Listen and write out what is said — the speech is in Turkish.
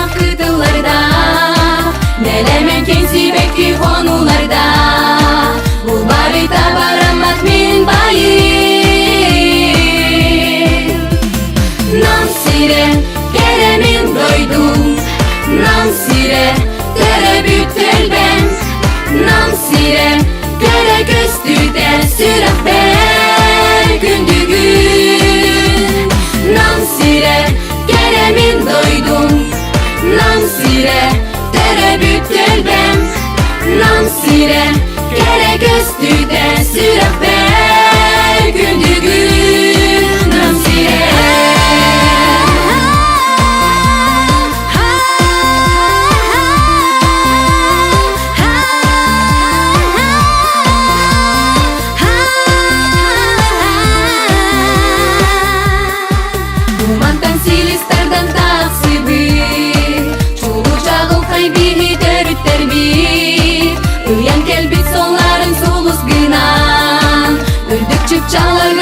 vakıtlarda, nelemen kensi bekti konularda. Bu barita baramat min bayi nam sire keremin doydum, nam sire terebbüt elben, nam sire kere göstüde sürat ver gündü gün. Nam sire keremin doydum, nam sire terebbüt elben, nam sire kere göstüde sürat ver gündü gün. Nam sire mantan silistardan taksibi, çulu çağıl kaybihi terüt terbi. Uyan kelbit sonların sulus gınan, öldük çık çalar